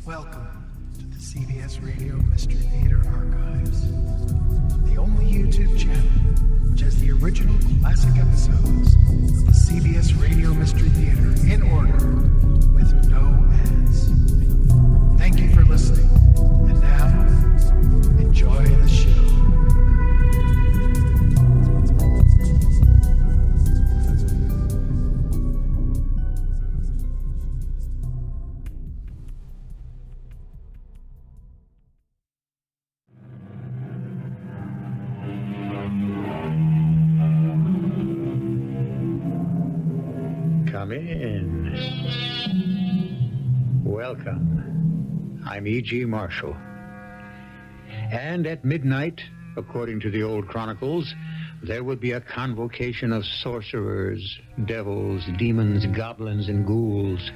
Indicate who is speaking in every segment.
Speaker 1: Welcome to the CBS Radio Mystery Theater Archives, the only YouTube channel which has the original classic episodes of the CBS Radio Mystery Theater in order with no ads. Thank you for listening, and now, enjoy the show.
Speaker 2: Come in. Welcome. I'm E.G. Marshall. And at midnight, according to the old chronicles, there would be a convocation of sorcerers, devils, demons, goblins, and ghouls,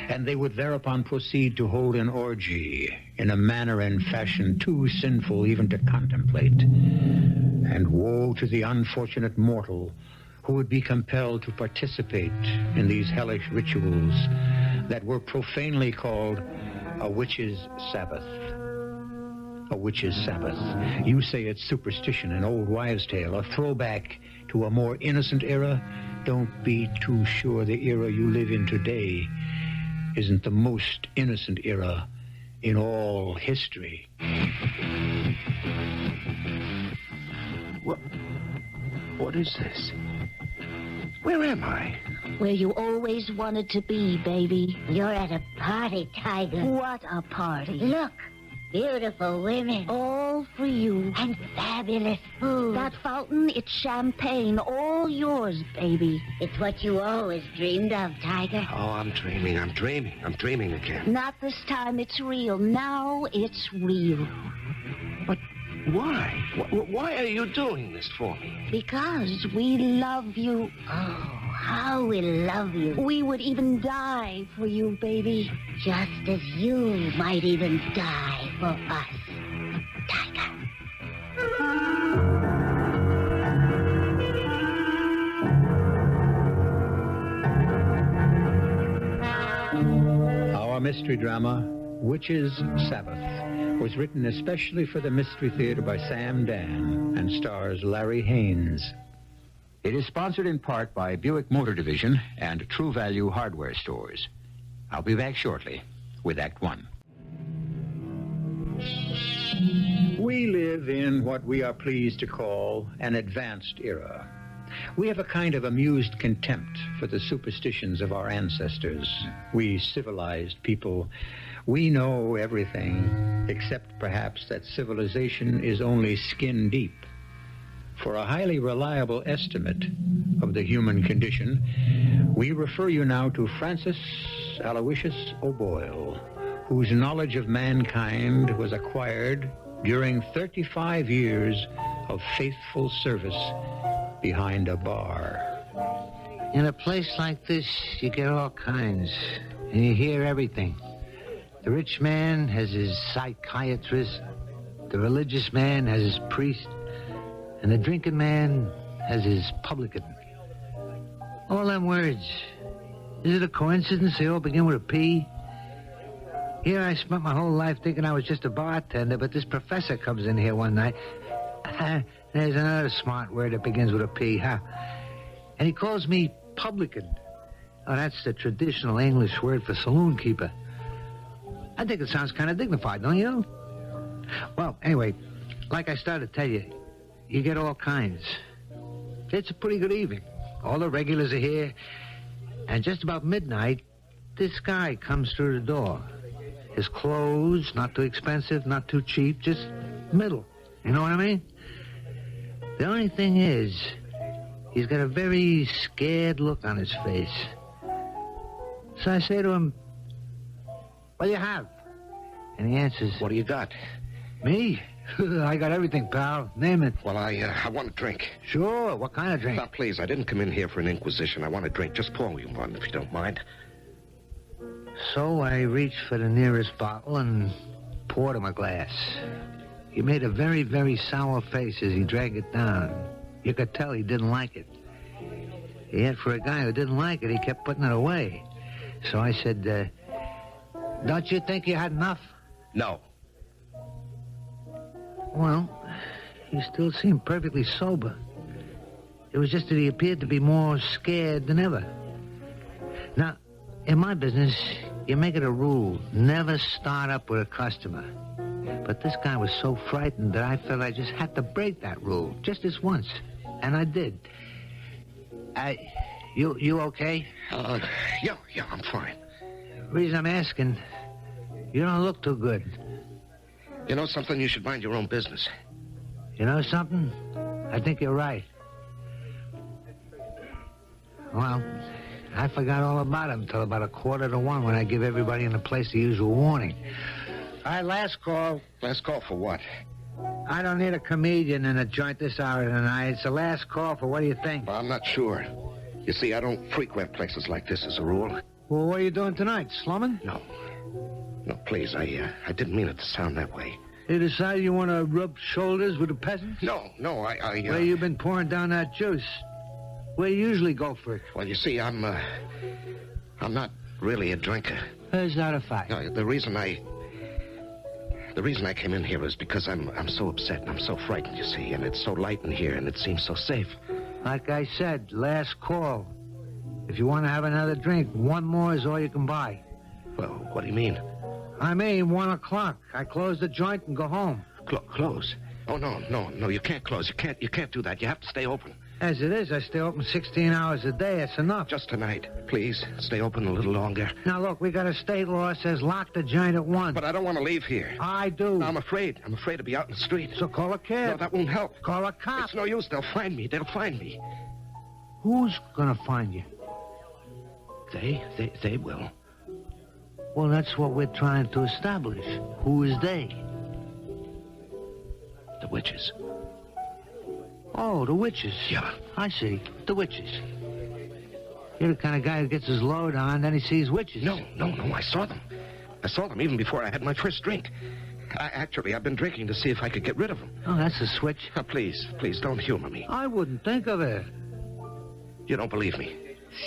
Speaker 2: and they would thereupon proceed to hold an orgy in a manner and fashion too sinful even to contemplate. And woe to the unfortunate mortal who would be compelled to participate in these hellish rituals that were profanely called a witch's Sabbath. A witch's Sabbath. You say it's superstition, an old wives' tale, a throwback to a more innocent era. Don't be too sure the era you live in today isn't the most innocent era in all history.
Speaker 3: What is this? Where am I?
Speaker 4: Where you always wanted to be, baby.
Speaker 5: You're at a party, Tiger.
Speaker 4: What a party.
Speaker 5: Look, beautiful women.
Speaker 4: All for you.
Speaker 5: And fabulous food.
Speaker 4: That fountain, it's champagne. All yours, baby.
Speaker 5: It's what you always dreamed of, Tiger.
Speaker 3: Oh, I'm dreaming again.
Speaker 4: Not this time, it's real. Now it's real.
Speaker 3: But why? Why are you doing this for me?
Speaker 4: Because we love you.
Speaker 5: Oh, how we love you.
Speaker 4: We would even die for you, baby.
Speaker 5: Just as you might even die for us, Tiger.
Speaker 2: Our mystery drama, Witch's Sabbath, was written especially for the Mystery Theater by Sam Dann and stars Larry Haines. It is sponsored in part by Buick Motor Division and True Value Hardware Stores. I'll be back shortly with Act One. We live in what we are pleased to call an advanced era. We have a kind of amused contempt for the superstitions of our ancestors. We civilized people, we know everything, except perhaps that civilization is only skin deep. For a highly reliable estimate of the human condition, we refer you now to Francis Aloysius O'Boyle, whose knowledge of mankind was acquired during 35 years of faithful service behind a bar.
Speaker 6: In a place like this, you get all kinds, and you hear everything. The rich man has his psychiatrist, the religious man has his priest, and the drinking man has his publican. All them words, is it a coincidence they all begin with a P? Here I spent my whole life thinking I was just a bartender, but this professor comes in here one night. There's another smart word that begins with a P, huh? And he calls me publican. Oh, that's the traditional English word for saloon keeper. I think it sounds kind of dignified, don't you? Well, anyway, like I started to tell you, you get all kinds. It's a pretty good evening. All the regulars are here. And just about midnight, this guy comes through the door. His clothes, not too expensive, not too cheap, just middle. You know what I mean? The only thing is, he's got a very scared look on his face. So I say to him, what do you have? And he answers,
Speaker 3: What do you got?
Speaker 6: me? I got everything, pal. Name it.
Speaker 3: Well, I want a drink.
Speaker 6: Sure, what kind of drink?
Speaker 3: Now, please, I didn't come in here for an inquisition. I want a drink. Just pour me one, if you don't mind.
Speaker 6: So I reached for the nearest bottle and poured him a glass. He made a very, very sour face as he drank it down. You could tell he didn't like it. Yet for a guy who didn't like it, he kept putting it away. So I said, Don't you think you had enough?
Speaker 3: No.
Speaker 6: Well, you still seem perfectly sober. It was just that he appeared to be more scared than ever. Now, in my business, you make it a rule, never start up with a customer. But this guy was so frightened that I felt I just had to break that rule, just this once. And I did. You okay?
Speaker 3: Yeah, I'm fine.
Speaker 6: The reason I'm asking, you don't look too good.
Speaker 3: You know something? You should mind your own business.
Speaker 6: You know something? I think you're right. Well, I forgot all about it until about 1:45 when I give everybody in the place the usual warning. All right, last call.
Speaker 3: Last call for what?
Speaker 6: I don't need a comedian in a joint this hour of the night. It's the last call for what do you think?
Speaker 3: Well, I'm not sure. You see, I don't frequent places like this as a rule.
Speaker 6: Well, what are you doing tonight? Slumming?
Speaker 3: No, please, I didn't mean it to sound that way.
Speaker 6: You decided you want to rub shoulders with the peasants?
Speaker 3: No, I
Speaker 6: Where you been pouring down that juice? Where you usually go for it?
Speaker 3: Well, you see, I'm not really a drinker.
Speaker 6: Is that a fact?
Speaker 3: No, the reason I came in here is because I'm so upset and I'm so frightened, you see, and it's so light in here and it seems so safe.
Speaker 6: Like I said, last call. If you want to have another drink, one more is all you can buy.
Speaker 3: Well, what do you mean?
Speaker 6: I mean, 1 o'clock. I close the joint and go home.
Speaker 3: Close? Oh, no, you can't close. You can't do that. You have to stay open.
Speaker 6: As it is, I stay open 16 hours a day. It's enough.
Speaker 3: Just tonight. Please, stay open a little longer.
Speaker 6: Now, look, we got a state law that says lock the joint at 1.
Speaker 3: But I don't want to leave here.
Speaker 6: I do.
Speaker 3: I'm afraid. I'm afraid to be out in the street.
Speaker 6: So call a cab.
Speaker 3: No, that won't help.
Speaker 6: Call a cop.
Speaker 3: It's no use. They'll find me.
Speaker 6: Who's gonna find you?
Speaker 3: They will.
Speaker 6: Well, that's what we're trying to establish. Who is they?
Speaker 3: The witches.
Speaker 6: Oh, the witches.
Speaker 3: Yeah.
Speaker 6: I see. The witches. You're the kind of guy who gets his load on, then he sees witches.
Speaker 3: No, I saw them. I saw them even before I had my first drink. I've been drinking to see if I could get rid of them.
Speaker 6: Oh, that's a switch.
Speaker 3: Now, please, don't humor me.
Speaker 6: I wouldn't think of it.
Speaker 3: You don't believe me?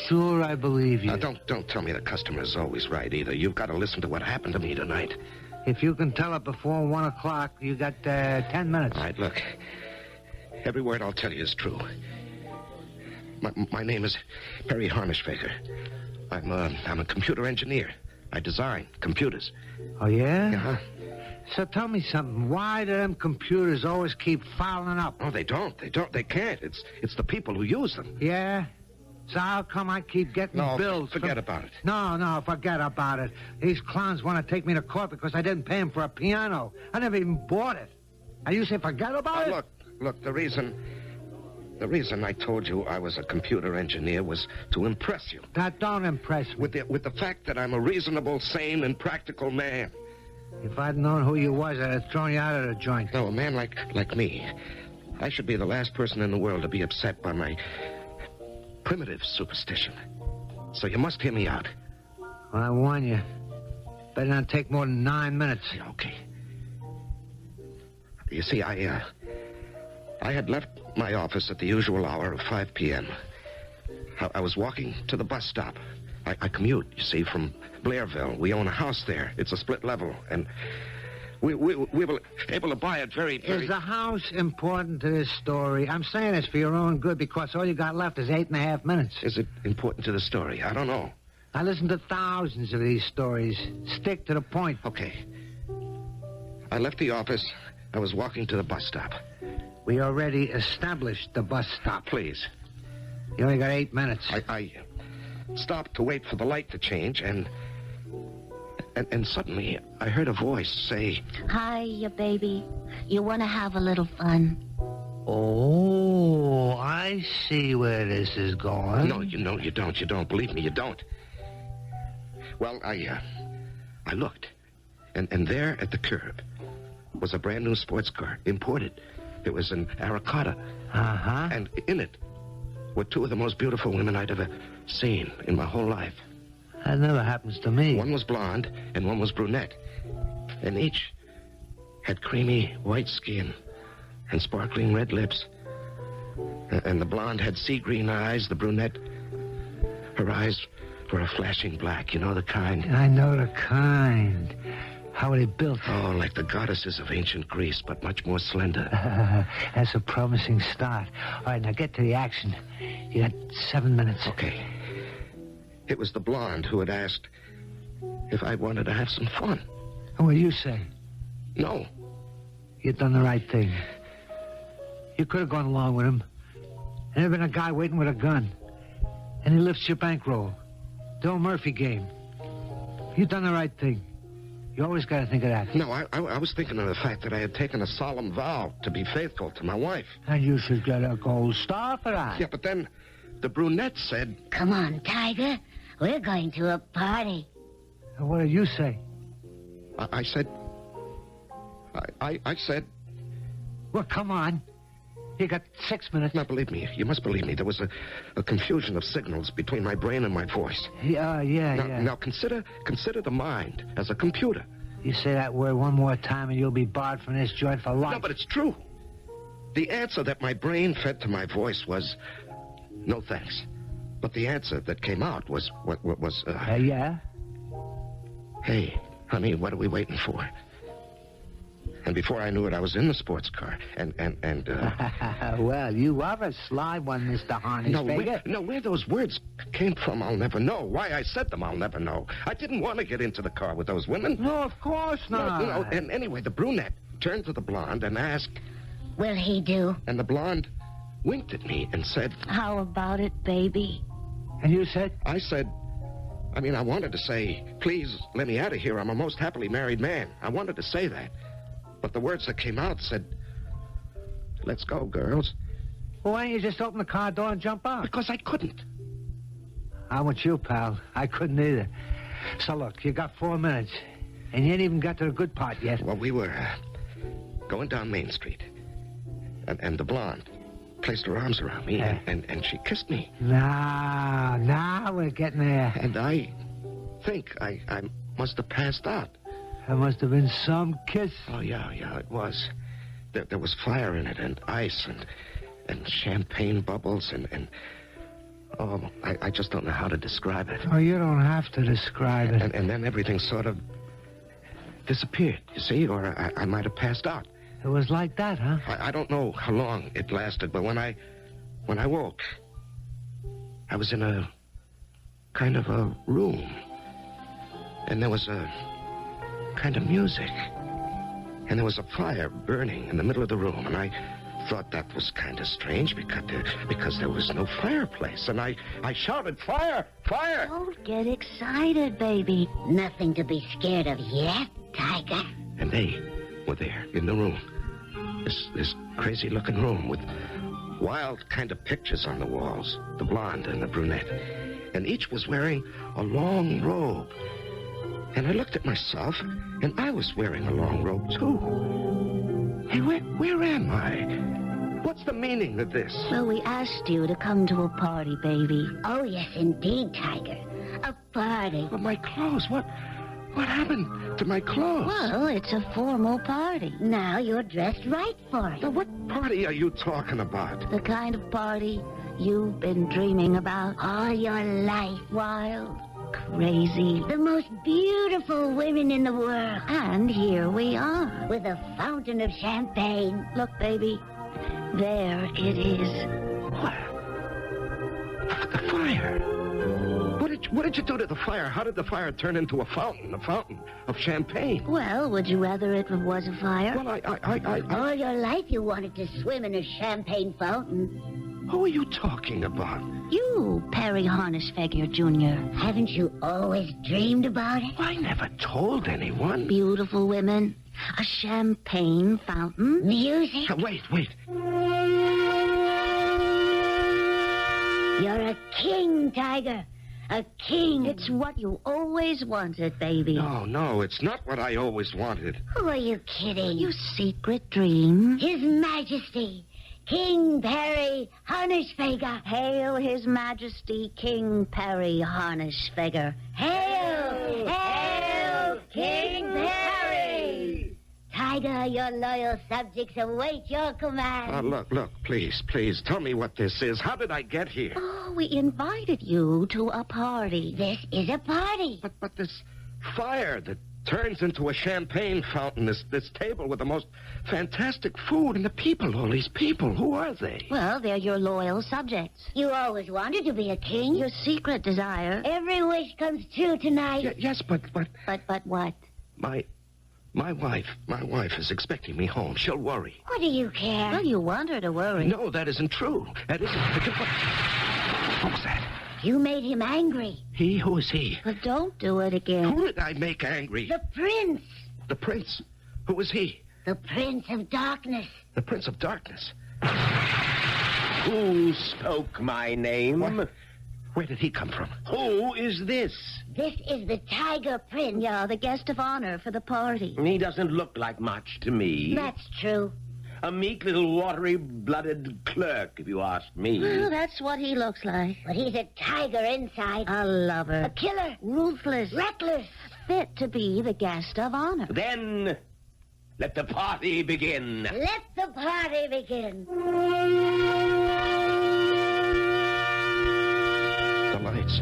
Speaker 6: Sure, I believe you.
Speaker 3: Now, don't tell me the customer is always right, either. You've got to listen to what happened to me tonight.
Speaker 6: If you can tell it before 1 o'clock, you got 10 minutes.
Speaker 3: All right, look. Every word I'll tell you is true. My name is Perry Harnischfaker. I'm a computer engineer. I design computers.
Speaker 6: Oh, yeah?
Speaker 3: Uh-huh.
Speaker 6: So tell me something. Why do them computers always keep fouling up?
Speaker 3: Oh, they don't. They can't. It's the people who use them.
Speaker 6: Yeah? So how come I keep getting bills?
Speaker 3: Forget about it.
Speaker 6: No, forget about it. These clowns want to take me to court because I didn't pay them for a piano. I never even bought it. And you say forget about it?
Speaker 3: Look, the reason I told you I was a computer engineer was to impress you.
Speaker 6: That don't impress me.
Speaker 3: With the fact that I'm a reasonable, sane, and practical man.
Speaker 6: If I'd known who you was, I'd have thrown you out of the joint.
Speaker 3: No, a man like me. I should be the last person in the world to be upset by my primitive superstition. So you must hear me out.
Speaker 6: Well, I warn you. Better not take more than 9 minutes.
Speaker 3: Okay. You see, I had left my office at the usual hour of 5 p.m. I was walking to the bus stop. I commute, you see, from Blairville. We own a house there. It's a split level, and we were able to buy it very...
Speaker 6: Is the house important to this story? I'm saying this for your own good because all you got left is 8.5 minutes.
Speaker 3: Is it important to the story? I don't know.
Speaker 6: I listen to thousands of these stories. Stick to the point.
Speaker 3: Okay. I left the office. I was walking to the bus stop.
Speaker 6: We already established the bus stop.
Speaker 3: Please.
Speaker 6: You only got 8 minutes.
Speaker 3: I stopped to wait for the light to change, and suddenly I heard a voice say...
Speaker 5: Hiya, baby. You want to have a little fun?
Speaker 6: Oh, I see where this is going.
Speaker 3: No, you don't. You don't. Believe me, you don't. Well, I looked, and there at the curb was a brand new sports car, imported. It was an Aracata.
Speaker 6: Uh-huh.
Speaker 3: And in it were two of the most beautiful women I'd ever seen in my whole life.
Speaker 6: That never happens to me.
Speaker 3: One was blonde and one was brunette. And each had creamy white skin and sparkling red lips. And the blonde had sea green eyes. The brunette Her eyes were a flashing black, you know the kind.
Speaker 6: I know the kind. How are they built?
Speaker 3: Oh, like the goddesses of ancient Greece, but much more slender.
Speaker 6: That's a promising start. All right, now get to the action. You got 7 minutes.
Speaker 3: Okay. It was the blonde who had asked if I wanted to have some fun.
Speaker 6: And what do you say?
Speaker 3: No.
Speaker 6: You've done the right thing. You could have gone along with him. And there'd been a guy waiting with a gun. And he lifts your bankroll. The old Murphy game. You've done the right thing. You always got to think of that.
Speaker 3: No, I was thinking of the fact that I had taken a solemn vow to be faithful to my wife.
Speaker 6: And you should get a gold star for that.
Speaker 3: Yeah, but then the brunette said...
Speaker 5: Come on, Tiger. We're going to a party.
Speaker 6: And what did you say?
Speaker 3: I said... I said...
Speaker 6: Well, come on. You got 6 minutes.
Speaker 3: Now, believe me. You must believe me. There was a confusion of signals between my brain and my voice.
Speaker 6: Yeah.
Speaker 3: Now, consider the mind as a computer.
Speaker 6: You say that word one more time and you'll be barred from this joint for life.
Speaker 3: No, but it's true. The answer that my brain fed to my voice was... No, thanks. But the answer that came out was...
Speaker 6: Yeah?
Speaker 3: Hey, honey, what are we waiting for? And before I knew it, I was in the sports car.
Speaker 6: Well, you are a sly one, Mr. Harness.
Speaker 3: Where those words came from, I'll never know. Why I said them, I'll never know. I didn't want to get into the car with those women.
Speaker 6: No, of course not.
Speaker 3: No, and anyway, the brunette turned to the blonde and asked...
Speaker 5: Will he do?
Speaker 3: And the blonde winked at me and said...
Speaker 4: How about it, baby?
Speaker 6: And you said?
Speaker 3: I said... I wanted to say, please let me out of here. I'm a most happily married man. I wanted to say that. But the words that came out said, let's go, girls.
Speaker 6: Well, why don't you just open the car door and jump out?
Speaker 3: Because I couldn't.
Speaker 6: I'm with you, pal. I couldn't either. So, look, you got 4 minutes. And you ain't even got to the good part yet.
Speaker 3: Well, we were going down Main Street. And the blonde placed her arms around me, and she kissed me.
Speaker 6: Now we're getting there.
Speaker 3: And I think I must have passed out.
Speaker 6: There must have been some kiss.
Speaker 3: Oh, yeah, it was. There was fire in it, and ice, and champagne bubbles, and I just don't know how to describe it.
Speaker 6: Oh, you don't have to describe it.
Speaker 3: And then everything sort of disappeared, you see, or I might have passed out.
Speaker 6: It was like that, huh?
Speaker 3: I don't know how long it lasted, but when I woke, I was in a kind of a room, and there was a kind of music, and there was a fire burning in the middle of the room, and I thought that was kind of strange because there was no fireplace, and I shouted, fire, fire!
Speaker 4: Don't get excited, baby.
Speaker 5: Nothing to be scared of yet, Tiger.
Speaker 3: And they were there in the room, this crazy-looking room with wild kind of pictures on the walls, the blonde and the brunette, and each was wearing a long robe. And I looked at myself, and I was wearing a long robe, too. Hey, where am I? What's the meaning of this?
Speaker 4: Well, we asked you to come to a party, baby.
Speaker 5: Oh, yes, indeed, Tiger. A party.
Speaker 3: But my clothes, what happened to my clothes?
Speaker 4: Well, it's a formal party.
Speaker 5: Now you're dressed right for it.
Speaker 3: Now, what party are you talking about?
Speaker 4: The kind of party you've been dreaming about
Speaker 5: All your life.
Speaker 4: wild, crazy.
Speaker 5: The most beautiful women in the world.
Speaker 4: And here we are.
Speaker 5: With a fountain of champagne.
Speaker 4: Look, baby, there it is.
Speaker 3: What? The fire. What did you do to the fire? How did the fire turn into a fountain of champagne?
Speaker 4: Well, would you rather it was a fire?
Speaker 3: Well, I
Speaker 5: All your life you wanted to swim in a champagne fountain.
Speaker 3: Who are you talking about?
Speaker 4: You, Perry Harnisfeger Jr.
Speaker 5: Haven't you always dreamed about it?
Speaker 3: I never told anyone.
Speaker 4: Beautiful women. A champagne fountain.
Speaker 5: Music?
Speaker 3: Wait.
Speaker 5: You're a king, Tiger. A king.
Speaker 4: It's what you always wanted, baby.
Speaker 3: No, it's not what I always wanted.
Speaker 5: Who are you kidding?
Speaker 4: You secret dream.
Speaker 5: His Majesty, King Perry Harnisfeger.
Speaker 4: Hail His Majesty King Perry Harnisfeger.
Speaker 5: Hail! Hail, King Perry! Tiger. Tiger, your loyal subjects await your command.
Speaker 3: Look, please, tell me what this is. How did I get here?
Speaker 4: Oh, we invited you to a party.
Speaker 5: This is a party.
Speaker 3: But this fire that turns into a champagne fountain, this table with the most fantastic food, and the people, all these people, who are they?
Speaker 4: Well, they're your loyal subjects.
Speaker 5: You always wanted to be a king.
Speaker 4: Your secret desire.
Speaker 5: Every wish comes true tonight.
Speaker 3: Yes, but...
Speaker 4: But what?
Speaker 3: My wife is expecting me home. She'll worry.
Speaker 5: What do you care?
Speaker 4: Well, you want her to worry.
Speaker 3: No, that isn't true. That isn't... What was that?
Speaker 5: You made him angry.
Speaker 3: He? Who is he?
Speaker 4: But don't do it again.
Speaker 3: Who did I make angry?
Speaker 5: The prince.
Speaker 3: The prince? Who is he?
Speaker 5: The Prince of Darkness.
Speaker 3: The Prince of Darkness.
Speaker 7: Who spoke my name?
Speaker 3: What? Where did he come from?
Speaker 7: Who is this?
Speaker 5: This is the Tiger Prince.
Speaker 4: Yeah, the guest of honor for the party.
Speaker 7: He doesn't look like much to me.
Speaker 5: That's true.
Speaker 7: A meek little watery-blooded clerk, if you ask me.
Speaker 4: Well, that's what he looks like.
Speaker 5: But he's a tiger inside.
Speaker 4: A lover.
Speaker 5: A killer.
Speaker 4: Ruthless.
Speaker 5: Reckless.
Speaker 4: Fit to be the guest of honor.
Speaker 7: Then, let the party begin.
Speaker 5: Let the party begin.
Speaker 3: The lights.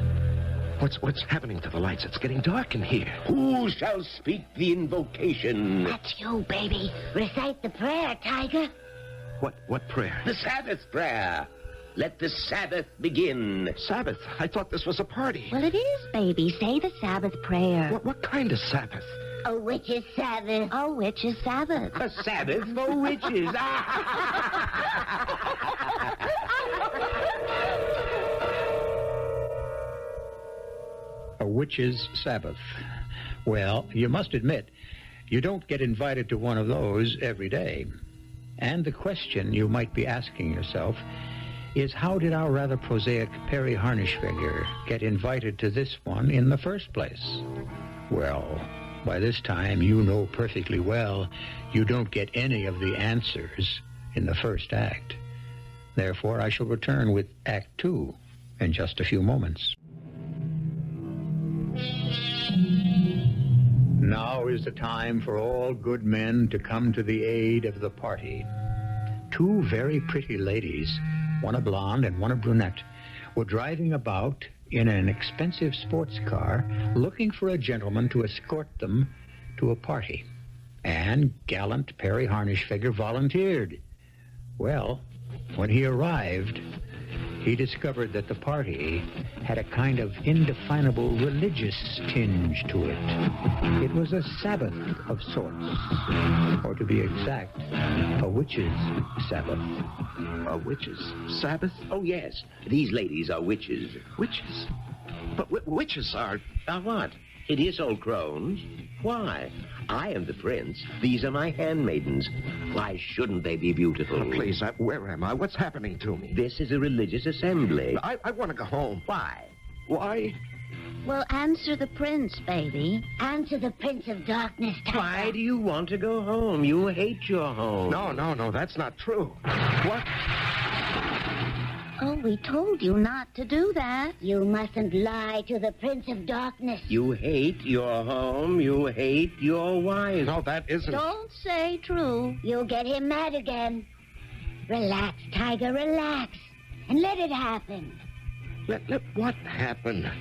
Speaker 3: What's happening to the lights? It's getting dark in here.
Speaker 7: Who shall speak the invocation?
Speaker 5: That's you, baby. Recite the prayer, Tiger.
Speaker 3: What prayer?
Speaker 7: The Sabbath prayer. Let the Sabbath begin.
Speaker 3: Sabbath? I thought this was a party.
Speaker 4: Well, it is, baby. Say the Sabbath prayer.
Speaker 3: What kind of Sabbath?
Speaker 5: A witch's Sabbath.
Speaker 4: A witch's Sabbath.
Speaker 7: A Sabbath for witches.
Speaker 2: A witch's Sabbath. Well, you must admit, you don't get invited to one of those every day. And the question you might be asking yourself is, how did our rather prosaic Perry Harnish figure get invited to this one in the first place? Well, by this time you know perfectly well you don't get any of the answers in the first act. Therefore, I shall return with Act 2 in just a few moments. Now is the time for all good men to come to the aid of the party. Two very pretty ladies, one a blonde and one a brunette, were driving about in an expensive sports car looking for a gentleman to escort them to a party. And gallant Perry Harnish figure volunteered. Well, when he arrived, he discovered that the party had a kind of indefinable religious tinge to it. It was a Sabbath of sorts, or to be exact, a witch's Sabbath.
Speaker 3: A witch's Sabbath?
Speaker 7: Oh, yes. These ladies are witches.
Speaker 3: Witches? But witches are...
Speaker 7: Are what? Hideous old crones? Why? I am the prince. These are my handmaidens. Why shouldn't they be beautiful?
Speaker 3: Oh, please, where am I? What's happening to me?
Speaker 7: This is a religious assembly.
Speaker 3: I want to go home.
Speaker 7: Why?
Speaker 3: Why?
Speaker 4: Well, answer the prince, baby.
Speaker 5: Answer the Prince of Darkness, Tiger.
Speaker 7: Why do you want to go home? You hate your home.
Speaker 3: No, that's not true. What?
Speaker 4: Oh, we told you not to do that.
Speaker 5: You mustn't lie to the Prince of Darkness.
Speaker 7: You hate your home. You hate your wife.
Speaker 3: No, that isn't...
Speaker 4: Don't say true.
Speaker 5: You'll get him mad again. Relax, Tiger, relax. And let it happen.
Speaker 3: Let what happen?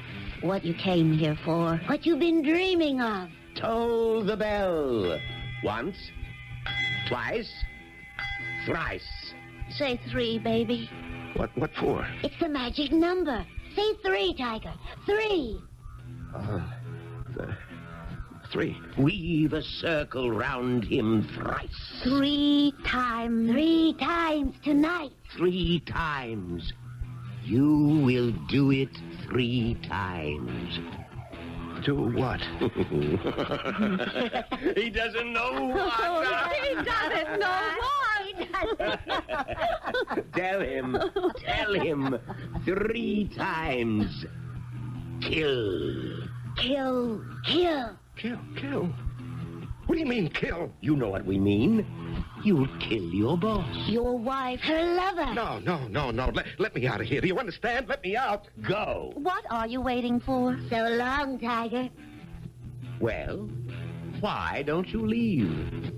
Speaker 4: What you came here for.
Speaker 5: What you've been dreaming of.
Speaker 7: Toll the bell. Once, twice, thrice.
Speaker 4: Say 3, baby.
Speaker 3: What for?
Speaker 5: It's the magic number. Say 3, Tiger. 3.
Speaker 3: 3.
Speaker 7: Weave a circle round him thrice.
Speaker 4: 3 times.
Speaker 5: 3 times tonight.
Speaker 7: 3 times. You will do it 3 times.
Speaker 3: Do what?
Speaker 7: He doesn't know what.
Speaker 4: He doesn't know
Speaker 7: Tell him 3 times. Kill.
Speaker 5: Kill.
Speaker 3: Kill? What do you mean, kill?
Speaker 7: You know what we mean. You'll kill your boss.
Speaker 5: Your wife, her lover.
Speaker 3: No. Let me out of here. Do you understand? Let me out.
Speaker 7: Go.
Speaker 4: What are you waiting for?
Speaker 5: So long, Tiger.
Speaker 7: Well, why don't you leave?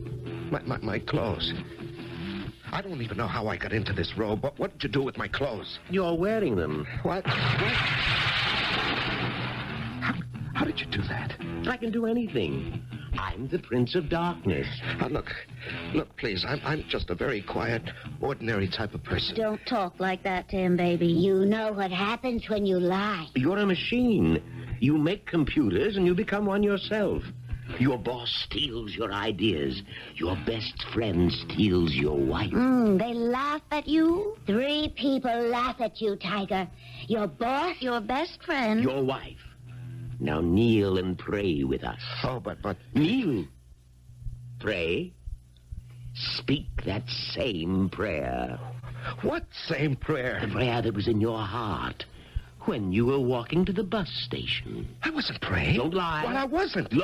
Speaker 3: My clothes. I don't even know how I got into this robe. What did you do with my clothes?
Speaker 7: You're wearing them.
Speaker 3: What? How did you do that?
Speaker 7: I can do anything. I'm the Prince of Darkness.
Speaker 3: Look, please. I'm just a very quiet, ordinary type of person.
Speaker 4: Don't talk like that to him, baby.
Speaker 5: You know what happens when you lie.
Speaker 7: You're a machine. You make computers and you become one yourself. Your boss steals your ideas. Your best friend steals your wife.
Speaker 5: They laugh at you? 3 people laugh at you, Tiger. Your boss,
Speaker 4: Your best friend.
Speaker 7: Your wife. Now kneel and pray with us.
Speaker 3: Oh, but...
Speaker 7: Kneel. Pray. Speak that same prayer.
Speaker 3: What same prayer?
Speaker 7: The prayer that was in your heart when you were walking to the bus station.
Speaker 3: I wasn't praying.
Speaker 7: Don't lie.
Speaker 3: Well, I wasn't.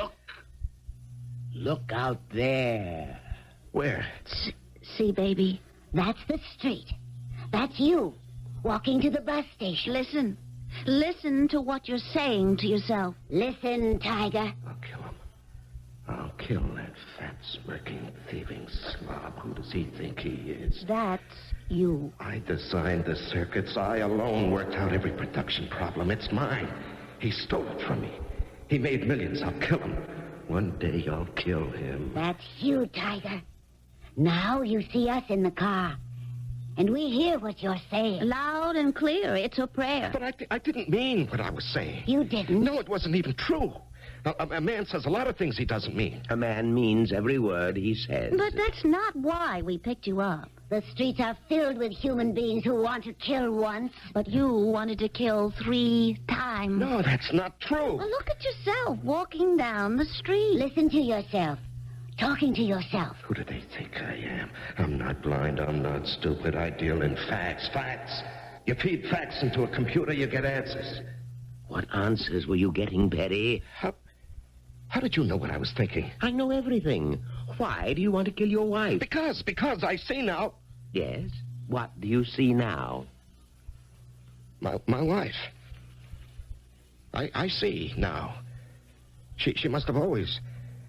Speaker 7: Look out there.
Speaker 3: Where?
Speaker 4: See, baby.
Speaker 5: that's the street. That's you, walking to the bus station.
Speaker 4: Listen. Listen to what you're saying to yourself.
Speaker 5: Listen, Tiger.
Speaker 3: I'll kill him. I'll kill that fat, smirking, thieving slob. Who does he think he is?
Speaker 4: That's you.
Speaker 3: I designed the circuits. I alone worked out every production problem. It's mine. He stole it from me. He made millions. I'll kill him. One day I'll kill him.
Speaker 5: That's you, Tiger. Now you see us in the car. And we hear what you're saying.
Speaker 4: Loud and clear. It's a prayer.
Speaker 3: But I didn't mean what I was saying.
Speaker 5: You didn't?
Speaker 3: No, it wasn't even true. A man says a lot of things he doesn't mean.
Speaker 7: A man means every word he says.
Speaker 4: But that's not why we picked you up.
Speaker 5: The streets are filled with human beings who want to kill once.
Speaker 4: But you wanted to kill 3 times.
Speaker 3: No, that's not true.
Speaker 4: Well, look at yourself walking down the street.
Speaker 5: Listen to yourself. Talking to yourself.
Speaker 3: Who do they think I am? I'm not blind. I'm not stupid. I deal in facts. Facts. You feed facts into a computer, you get answers.
Speaker 7: What answers were you getting, Perry?
Speaker 3: How did you know what I was thinking?
Speaker 7: I know everything. Why do you want to kill your wife?
Speaker 3: Because I see now.
Speaker 7: Yes? What do you see now?
Speaker 3: My wife. I see now. She must have always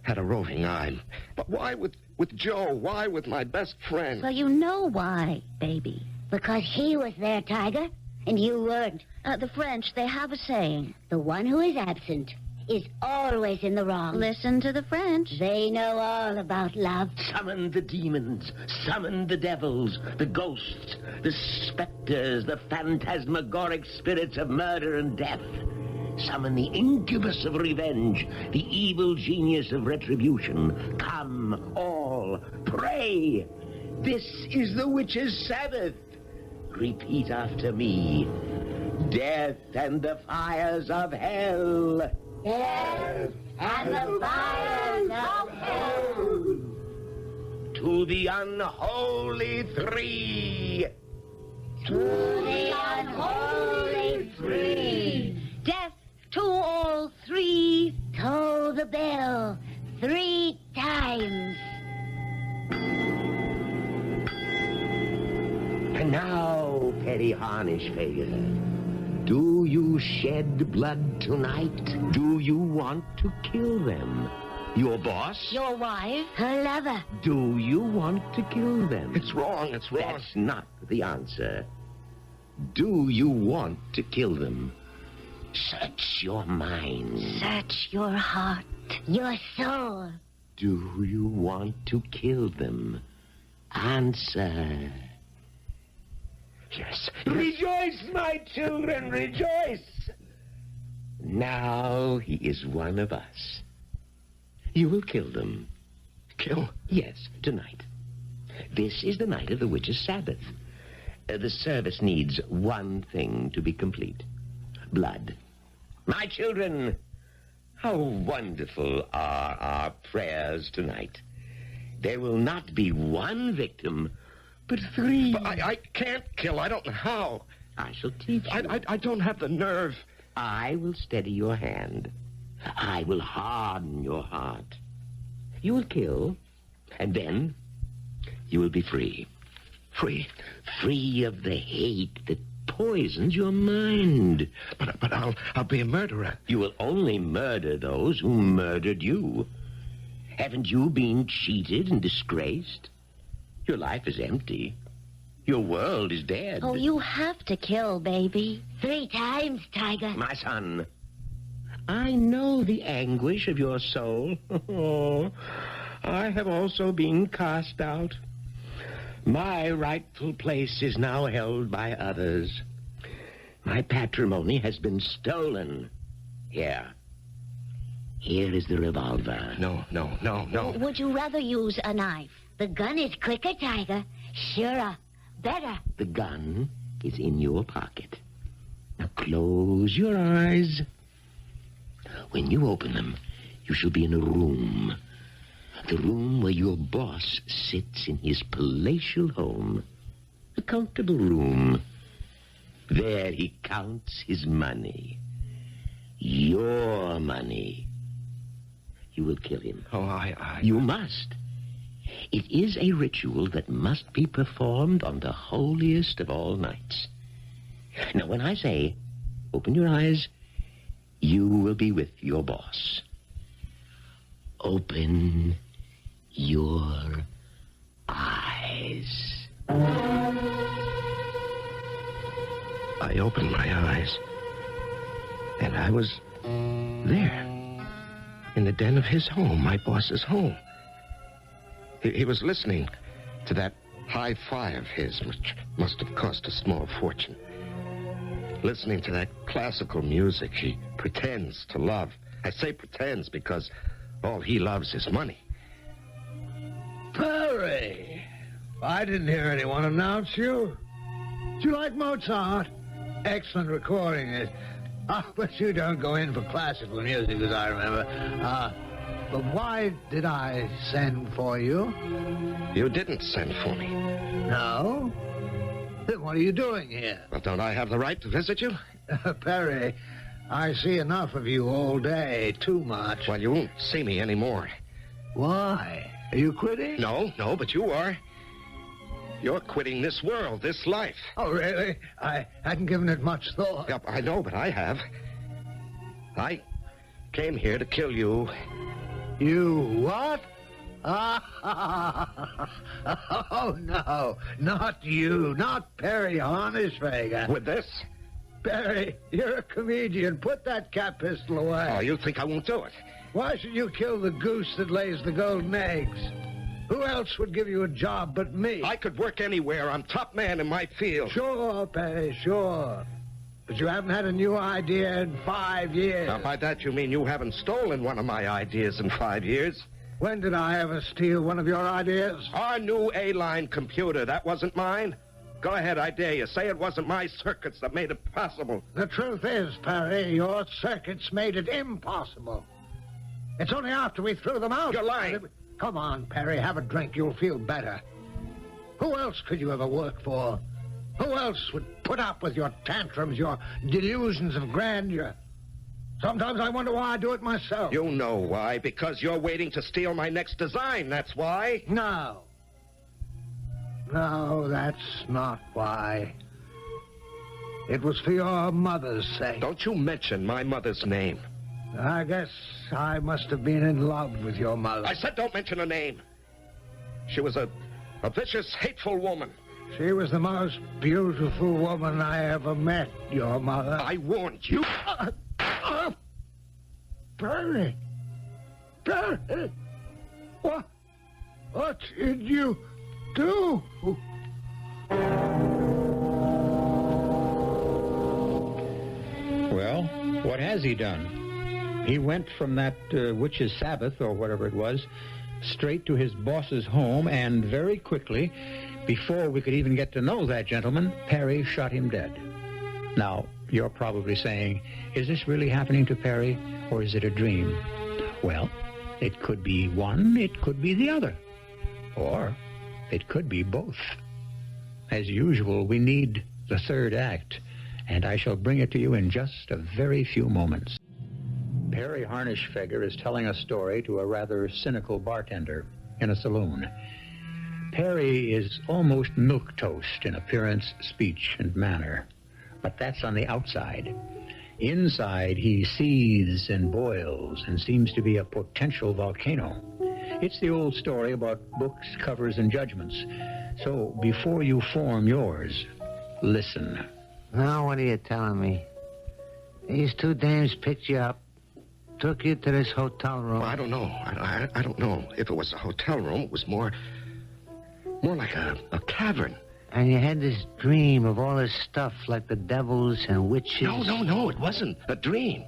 Speaker 3: had a roving eye. But why with Joe? Why with my best friend?
Speaker 4: Well, you know why, baby.
Speaker 5: Because he was there, Tiger, and you weren't.
Speaker 4: The French, they have a saying.
Speaker 5: The one who is absent is always in the wrong.
Speaker 4: Listen to the French.
Speaker 5: They know all about love.
Speaker 7: Summon the demons. Summon the devils, the ghosts, the specters, the phantasmagoric spirits of murder and death. Summon the incubus of revenge, the evil genius of retribution. Come, all, pray. This is the witch's Sabbath. Repeat after me. Death and the fires of hell.
Speaker 5: Death and the fires of hell.
Speaker 7: To the unholy 3.
Speaker 5: To the unholy 3.
Speaker 4: Death to all 3.
Speaker 5: Toll the bell 3 times.
Speaker 7: And now, Perry Harnish-Fager, do you shed blood tonight? Do you want to kill them? Your boss?
Speaker 4: Your wife?
Speaker 5: Her lover.
Speaker 7: Do you want to kill them?
Speaker 3: It's wrong.
Speaker 7: That's not the answer. Do you want to kill them? Search your mind.
Speaker 4: Search your heart.
Speaker 5: Your soul.
Speaker 7: Do you want to kill them? Answer.
Speaker 3: Yes.
Speaker 7: Rejoice, my children, rejoice! Now he is one of us. You will kill them.
Speaker 3: Kill?
Speaker 7: Yes, tonight. This is the night of the witch's Sabbath. The service needs one thing to be complete. Blood. My children, how wonderful are our prayers tonight. There will not be one victim, but 3.
Speaker 3: But I can't kill. I don't know how.
Speaker 7: I shall teach you.
Speaker 3: I don't have the nerve.
Speaker 7: I will steady your hand. I will harden your heart. You will kill, and then you will be free.
Speaker 3: Free?
Speaker 7: Free of the hate that poisons your mind.
Speaker 3: But I'll be a murderer.
Speaker 7: You will only murder those who murdered you. Haven't you been cheated and disgraced? Your life is empty. Your world is dead.
Speaker 4: Oh, you have to kill, baby.
Speaker 5: 3 times, Tiger.
Speaker 7: My son, I know the anguish of your soul. I have also been cast out. My rightful place is now held by others. My patrimony has been stolen. Here is the revolver.
Speaker 3: No.
Speaker 4: Would you rather use a knife?
Speaker 5: The gun is quicker, Tiger. Surer. Better.
Speaker 7: The gun is in your pocket. Now close your eyes. When you open them, you shall be in a room. The room where your boss sits in his palatial home. A comfortable room. There he counts his money. Your money. You will kill him.
Speaker 3: Oh,
Speaker 7: You must. It is a ritual that must be performed on the holiest of all nights. Now, when I say, open your eyes, you will be with your boss. Open your eyes.
Speaker 3: I opened my eyes, and I was there, in the den of his home, my boss's home. He was listening to that hi-fi of his, which must have cost a small fortune. Listening to that classical music he pretends to love. I say pretends because all he loves is money.
Speaker 6: Perry! I didn't hear anyone announce you. Do you like Mozart? Excellent recording. But you don't go in for classical music, as I remember. But why did I send for you?
Speaker 3: You didn't send for me.
Speaker 6: No? Then what are you doing here?
Speaker 3: Well, don't I have the right to visit you?
Speaker 6: Perry, I see enough of you all day. Too much.
Speaker 3: Well, you won't see me anymore.
Speaker 6: Why? Are you quitting?
Speaker 3: No, but you are. You're quitting this world, this life.
Speaker 6: Oh, really? I hadn't given it much thought.
Speaker 3: Yep, I know, but I have. I came here to kill you.
Speaker 6: You what? Oh, no. Not you. Not Perry Hornishwager.
Speaker 3: With this?
Speaker 6: Perry, you're a comedian. Put that cat pistol away.
Speaker 3: Oh, you think I won't do it?
Speaker 6: Why should you kill the goose that lays the golden eggs? Who else would give you a job but me?
Speaker 3: I could work anywhere. I'm top man in my field.
Speaker 6: Sure, Perry, sure. But you haven't had a new idea in 5 years.
Speaker 3: Now, by that you mean you haven't stolen one of my ideas in 5 years?
Speaker 6: When did I ever steal one of your ideas?
Speaker 3: Our new A-line computer, that wasn't mine? Go ahead, I dare you. Say it wasn't my circuits that made it possible.
Speaker 6: The truth is, Perry, your circuits made it impossible. It's only after we threw them out.
Speaker 3: You're lying.
Speaker 6: Come on, Perry, have a drink. You'll feel better. Who else could you ever work for? Who else would put up with your tantrums, your delusions of grandeur? Sometimes I wonder why I do it myself.
Speaker 3: You know why. Because you're waiting to steal my next design, that's why.
Speaker 6: No. No, that's not why. It was for your mother's sake.
Speaker 3: Don't you mention my mother's name.
Speaker 6: I guess I must have been in love with your mother.
Speaker 3: I said don't mention her name. She was a vicious, hateful woman.
Speaker 6: She was the most beautiful woman I ever met, your mother.
Speaker 3: I warned you.
Speaker 6: Perry! Perry! What did you do?
Speaker 2: Well, what has he done? He went from that witch's Sabbath, or whatever it was, straight to his boss's home, and very quickly, before we could even get to know that gentleman, Perry shot him dead. Now, you're probably saying, is this really happening to Perry, or is it a dream? Well, it could be one, it could be the other, or it could be both. As usual, we need the third act, and I shall bring it to you in just a very few moments. Perry Hornishwager is telling a story to a rather cynical bartender in a saloon. Perry is almost milquetoast in appearance, speech, and manner. But that's on the outside. Inside, he seethes and boils and seems to be a potential volcano. It's the old story about books, covers, and judgments. So before you form yours, listen.
Speaker 6: Now, what are you telling me? These two dames picked you up, took you to this hotel room.
Speaker 3: Well, I don't know. I don't know if it was a hotel room. It was more like a cavern.
Speaker 6: And you had this dream of all this stuff, like the devils and witches.
Speaker 3: No. It wasn't a dream.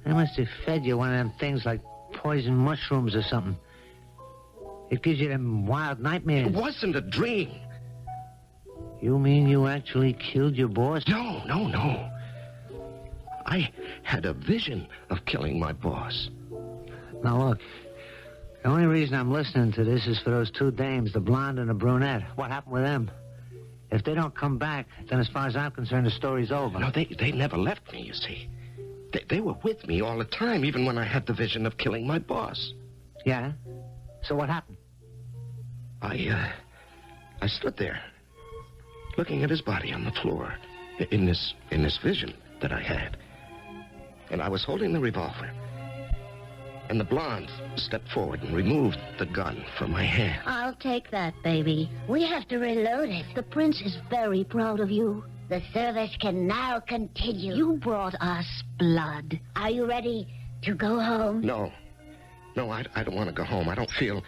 Speaker 6: They must have fed you one of them things like poison mushrooms or something. It gives you them wild nightmares.
Speaker 3: It wasn't a dream.
Speaker 6: You mean you actually killed your boss?
Speaker 3: No. I had a vision of killing my boss.
Speaker 6: Now, look. The only reason I'm listening to this is for those two dames, the blonde and the brunette. What happened with them? If they don't come back, then as far as I'm concerned, the story's over.
Speaker 3: No, they never left me, you see. They were with me all the time, even when I had the vision of killing my boss.
Speaker 6: Yeah? So what happened?
Speaker 3: I stood there, looking at his body on the floor, in this vision that I had. And I was holding the revolver. And the blonde stepped forward and removed the gun from my hand.
Speaker 4: I'll take that, baby.
Speaker 5: We have to reload it.
Speaker 4: The prince is very proud of you.
Speaker 5: The service can now continue.
Speaker 4: You brought us blood.
Speaker 5: Are you ready to go home?
Speaker 3: No, I don't want to go home. I don't feel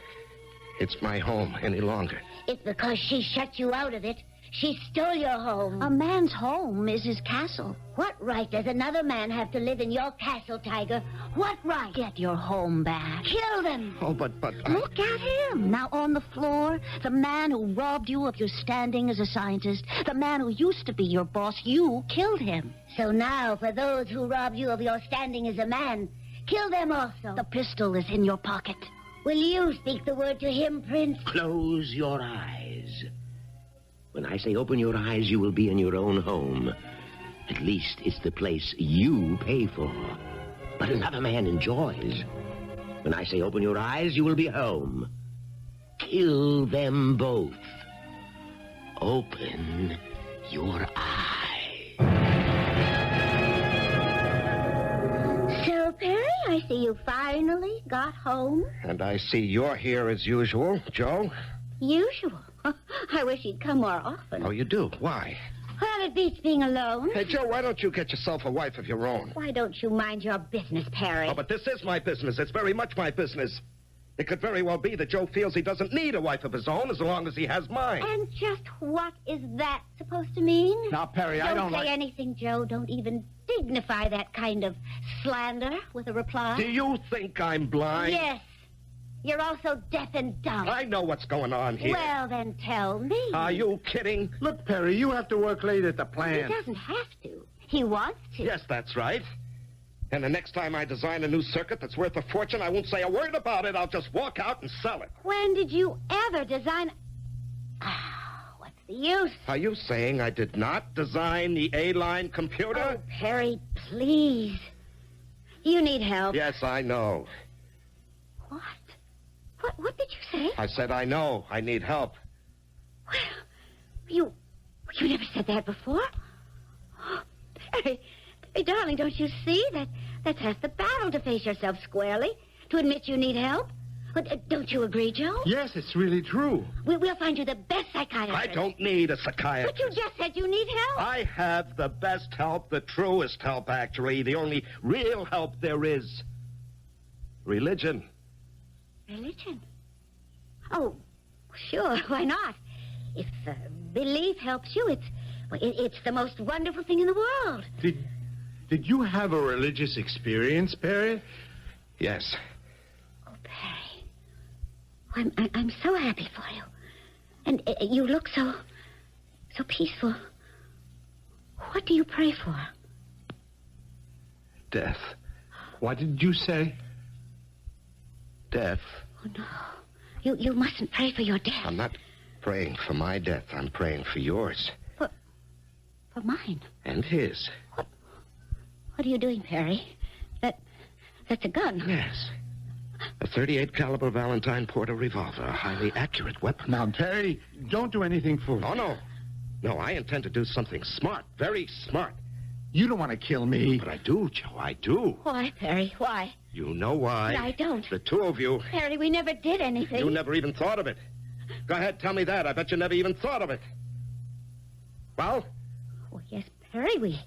Speaker 3: it's my home any longer.
Speaker 5: It's because she shut you out of it. She stole your home.
Speaker 4: A man's home is his castle.
Speaker 5: What right does another man have to live in your castle, Tiger? What right?
Speaker 4: Get your home back.
Speaker 5: Kill them.
Speaker 3: Oh, but
Speaker 4: Look at him. Now on the floor, the man who robbed you of your standing as a scientist, the man who used to be your boss, you killed him.
Speaker 5: So now, for those who robbed you of your standing as a man, kill them also.
Speaker 4: The pistol is in your pocket.
Speaker 5: Will you speak the word to him, Prince?
Speaker 7: Close your eyes. When I say open your eyes, you will be in your own home. At least it's the place you pay for. But another man enjoys. When I say open your eyes, you will be home. Kill them both. Open your eyes.
Speaker 5: So, Perry, I see you finally got home.
Speaker 3: And I see you're here as usual, Joe.
Speaker 5: Usual. I wish he'd come more often.
Speaker 3: Oh, you do? Why?
Speaker 5: Well, it beats being alone.
Speaker 3: Hey, Joe, why don't you get yourself a wife of your own?
Speaker 5: Why don't you mind your business, Perry?
Speaker 3: Oh, but this is my business. It's very much my business. It could very well be that Joe feels he doesn't need a wife of his own as long as he has mine.
Speaker 5: And just what is that supposed to mean?
Speaker 8: Now, Perry, I don't
Speaker 5: say
Speaker 8: like...
Speaker 5: anything, Joe. Don't even dignify that kind of slander with a reply.
Speaker 3: Do you think I'm blind?
Speaker 5: Yes. You're also deaf and dumb.
Speaker 3: I know what's going on here.
Speaker 5: Well, then tell me.
Speaker 3: Are you kidding?
Speaker 8: Look, Perry, you have to work late at the
Speaker 5: He
Speaker 8: plant.
Speaker 5: doesn't have to. He wants to.
Speaker 3: Yes, that's right. And the next time I design a new circuit that's worth a fortune, I won't say a word about it. I'll just walk out and sell it.
Speaker 5: When did you ever design... what's the use?
Speaker 3: Are you saying I did not design the A-line computer?
Speaker 5: Oh, Perry, please. You need help.
Speaker 3: Yes, I know.
Speaker 5: What? What did you say?
Speaker 3: I said I know. I need help.
Speaker 5: Well, you never said that before. Oh, Perry, darling, don't you see that's half the battle to face yourself squarely, to admit you need help? But don't you agree, Joe?
Speaker 8: Yes, it's really true.
Speaker 5: We'll find you the best psychiatrist.
Speaker 3: I don't need a psychiatrist.
Speaker 5: But you just said you need help.
Speaker 3: I have the best help, the truest help, actually. The only real help there is. Religion.
Speaker 5: Religion? Oh, sure, why not? If belief helps you, it's the most wonderful thing in the world.
Speaker 8: Did you have a religious experience, Perry?
Speaker 3: Yes.
Speaker 5: Oh, Perry. I'm so happy for you. And you look so peaceful. What do you pray for?
Speaker 3: Death.
Speaker 8: What did you say?
Speaker 3: Death.
Speaker 5: Oh, no. You mustn't pray for your death.
Speaker 3: I'm not praying for my death. I'm praying for yours.
Speaker 5: For mine?
Speaker 3: And his.
Speaker 5: What are you doing, Perry? That's a gun.
Speaker 3: Yes. A .38 caliber Valentine Porter revolver, a highly accurate weapon.
Speaker 8: Now, Perry, don't do anything foolish.
Speaker 3: Oh, no. No, I intend to do something smart, very smart.
Speaker 8: You don't want to kill me.
Speaker 3: But I do, Joe, I do.
Speaker 5: Why, Perry? Why?
Speaker 3: You know why.
Speaker 5: I don't.
Speaker 3: The two of you,
Speaker 5: Perry, we never did anything.
Speaker 3: you never even thought of it. Go ahead, tell me that. I bet you never even thought of it. Well?
Speaker 5: Well, yes, Perry, we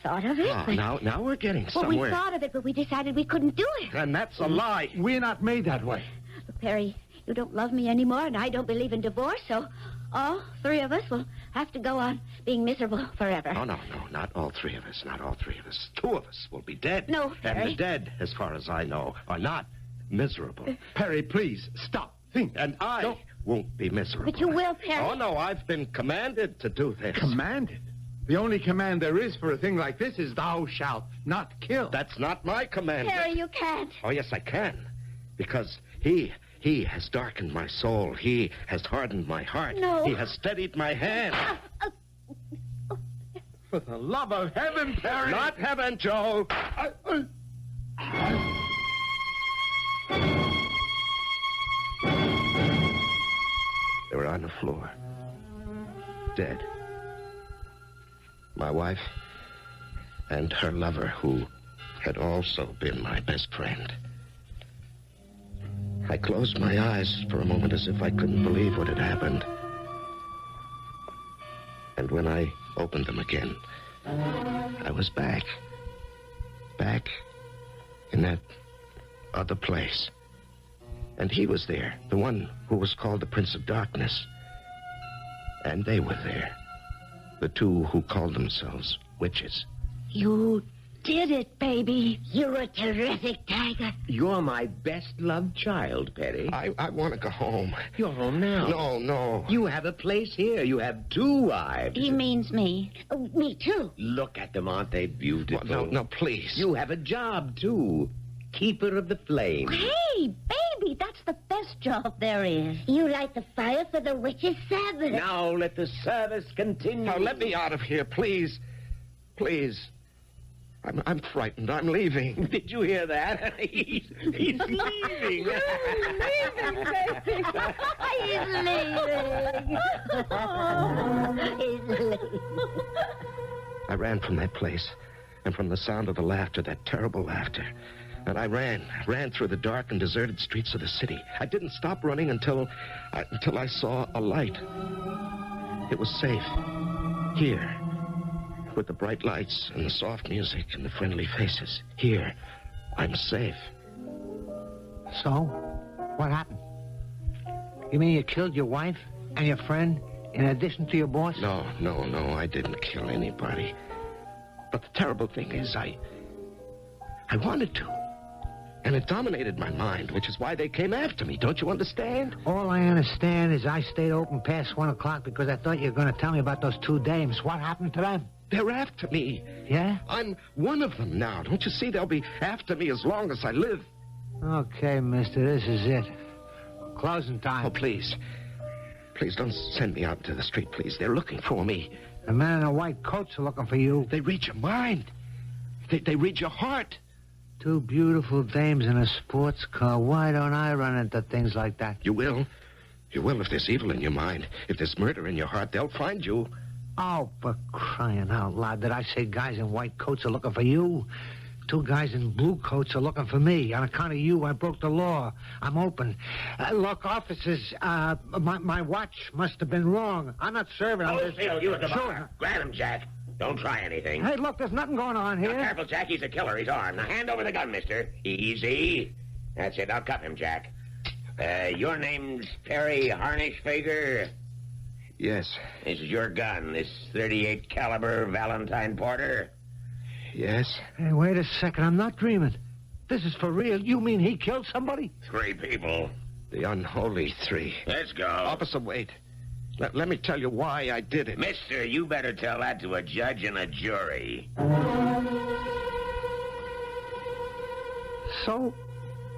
Speaker 5: thought of it.
Speaker 3: Oh,
Speaker 5: but...
Speaker 3: now we're getting
Speaker 5: Well,
Speaker 3: somewhere.
Speaker 5: we thought of it, but we decided we couldn't do it.
Speaker 3: And that's a lie.
Speaker 8: We're not made that way.
Speaker 5: Look, Perry, you don't love me anymore, and I don't believe in divorce, so all three of us will have to go on being miserable forever.
Speaker 3: No, not all three of us. Not all three of us. Two of us will be dead.
Speaker 5: No,
Speaker 3: And
Speaker 5: Perry.
Speaker 3: the dead, as far as I know, are not miserable.
Speaker 8: Perry, please, stop. Think.
Speaker 3: And I won't be miserable.
Speaker 5: But you will, Perry.
Speaker 3: Oh, no, I've been commanded to do this.
Speaker 8: Commanded? The only command there is for a thing like this is thou shalt not kill.
Speaker 3: That's not my command.
Speaker 5: Perry, you can't.
Speaker 3: Oh, yes, I can. Because he has darkened my soul. He has hardened my heart.
Speaker 5: No.
Speaker 3: He has steadied my hand.
Speaker 8: For the love of heaven, Perry.
Speaker 3: Not heaven, Joe. They were on the floor. Dead. My wife and her lover, who had also been my best friend. I closed my eyes for a moment as if I couldn't believe what had happened. And when I opened them again, I was back. Back in that other place. And he was there, the one who was called the Prince of Darkness. And they were there, the two who called themselves witches.
Speaker 4: You did it, baby.
Speaker 5: You're a terrific tiger.
Speaker 7: You're my best-loved child, Perry.
Speaker 3: I want to go home.
Speaker 7: You're home now.
Speaker 3: No.
Speaker 7: You have a place here. You have two wives.
Speaker 4: He means me.
Speaker 5: Oh, me too.
Speaker 7: Look at them. Aren't they beautiful?
Speaker 3: No, please.
Speaker 7: You have a job, too. Keeper of the flame.
Speaker 4: Hey, baby, that's the best job there is.
Speaker 5: You light the fire for the witches' Sabbath.
Speaker 7: Now let the service continue.
Speaker 3: Now, let me out of here, please. Please. I'm frightened. I'm leaving.
Speaker 7: Did you hear that? He's leaving.
Speaker 5: He's leaving. He's leaving.
Speaker 3: I ran from that place, and from the sound of the laughter, that terrible laughter. And I ran through the dark and deserted streets of the city. I didn't stop running until I saw a light. It was safe. Here. With the bright lights and the soft music and the friendly faces. Here, I'm safe.
Speaker 6: So, what happened? You mean you killed your wife and your friend in addition to your boss?
Speaker 3: No, I didn't kill anybody. But the terrible thing is, I wanted to. And it dominated my mind, which is why they came after me. Don't you understand?
Speaker 6: All I understand is I stayed open past 1 o'clock because I thought you were going to tell me about those two dames. What happened to them?
Speaker 3: They're after me.
Speaker 6: Yeah?
Speaker 3: I'm one of them now. Don't you see? They'll be after me as long as I live.
Speaker 6: Okay, mister, this is it. Closing time.
Speaker 3: Oh, please. Please don't send me out into the street, please. They're looking for me.
Speaker 6: The men in the white coats are looking for you.
Speaker 3: They read your mind. They read your heart.
Speaker 6: Two beautiful dames in a sports car. Why don't I run into things like that?
Speaker 3: You will. You will if there's evil in your mind. If there's murder in your heart, they'll find you.
Speaker 6: Oh, for crying out loud. Did I say guys in white coats are looking for you? Two guys in blue coats are looking for me. On account of you, I broke the law. I'm open. Look, officers, my watch must have been wrong. I'm not serving. I'm just...
Speaker 7: you at the
Speaker 6: Sure.
Speaker 7: bar. Grab him, Jack. Don't try anything.
Speaker 6: Hey, look, there's nothing going on here.
Speaker 7: Now, careful, Jack. He's a killer. He's armed. Now, hand over the gun, mister. Easy. That's it. I'll cuff him, Jack. Your name's Perry Harnishfager?
Speaker 3: Yes.
Speaker 7: This is your gun, this .38 caliber Valentine Porter?
Speaker 3: Yes.
Speaker 6: Hey, wait a second. I'm not dreaming. This is for real. You mean he killed somebody?
Speaker 7: 3 people.
Speaker 3: The unholy 3.
Speaker 7: Let's go.
Speaker 3: Officer, wait. Let me tell you why I did it.
Speaker 7: Mister, you better tell that to a judge and a jury.
Speaker 6: So,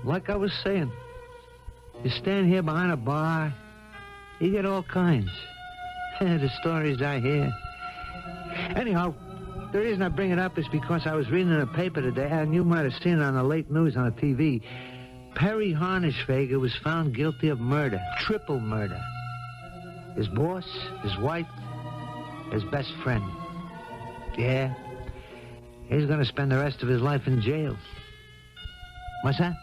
Speaker 6: like I was saying, you stand here behind a bar, you get all kinds. The stories I hear. Anyhow, the reason I bring it up is because I was reading in the paper today, and you might have seen it on the late news on the TV. Perry Harnishfager was found guilty of murder, triple murder. His boss, his wife, his best friend. Yeah. He's going to spend the rest of his life in jail. What's that?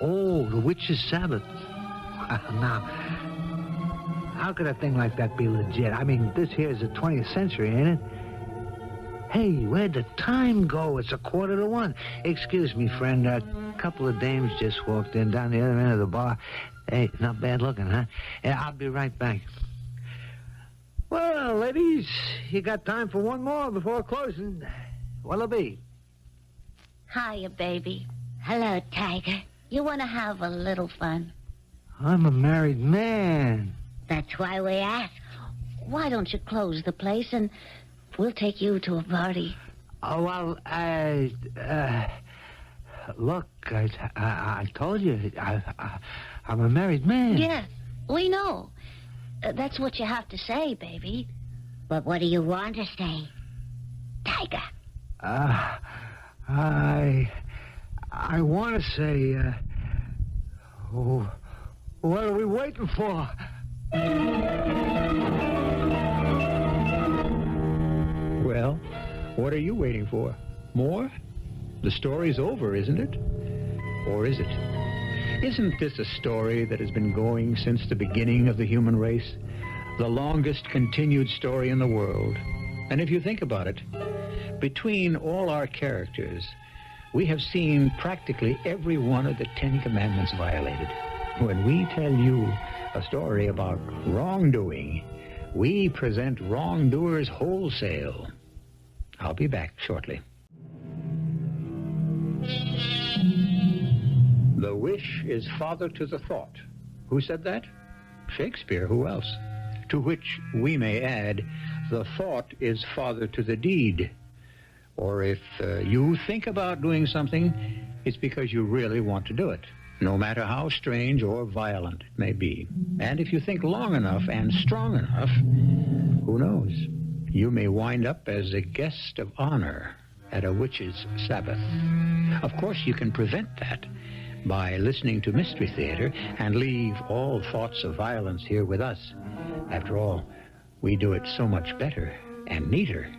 Speaker 6: Oh, the witch's Sabbath. Now, how could a thing like that be legit? I mean, this here is the 20th century, ain't it? Hey, where'd the time go? It's 1:45. Excuse me, friend. A couple of dames just walked in down the other end of the bar. Hey, not bad looking, huh? Yeah, I'll be right back. Well, ladies, you got time for one more before closing. What'll it be?
Speaker 4: Hiya, baby. Hello, Tiger. You want to have a little fun?
Speaker 6: I'm a married man.
Speaker 4: That's why we ask. Why don't you close the place and we'll take you to a party?
Speaker 6: Oh, well, look, I told you, I'm a married man.
Speaker 4: Yes, we know. That's what you have to say, baby.
Speaker 5: But what do you want to say? Tiger.
Speaker 6: I want to say, what are we waiting for?
Speaker 2: Well, what are you waiting for? More? The story's over, isn't it? Or is it? Isn't this a story that has been going since the beginning of the human race? The longest continued story in the world. And if you think about it, between all our characters, we have seen practically every one of the 10 Commandments violated. When we tell you a story about wrongdoing, we present wrongdoers wholesale. I'll be back shortly. The wish is father to the thought. Who said that? Shakespeare. Who else? To which we may add, the thought is father to the deed. Or if you think about doing something, it's because you really want to do it, no matter how strange or violent it may be. And if you think long enough and strong enough, who knows? You may wind up as a guest of honor at a witch's Sabbath. Of course, you can prevent that by listening to Mystery Theater and leave all thoughts of violence here with us. After all, we do it so much better and neater,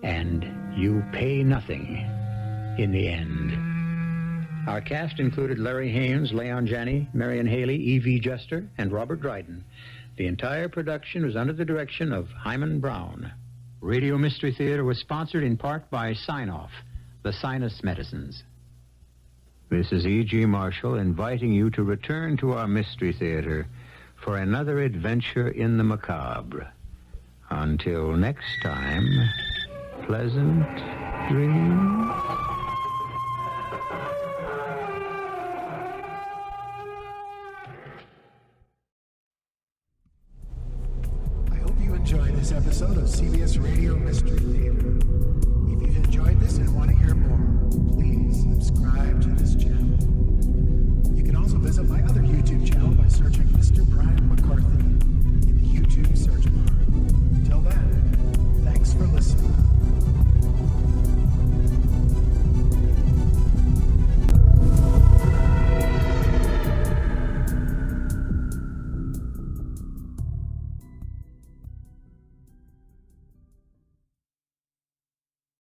Speaker 2: and you pay nothing in the end. Our cast included Larry Haines, Leon Janney, Marian Haely, Evie Juster, and Robert Dryden. The entire production was under the direction of Hyman Brown. Radio Mystery Theater was sponsored in part by Sign-Off, the sinus medicines. This is E.G. Marshall inviting you to return to our Mystery Theater for another adventure in the macabre. Until next time, pleasant dreams.
Speaker 1: I hope you enjoyed this episode of CBS Radio Mystery Theater. If you've enjoyed this and want to hear more, please subscribe to this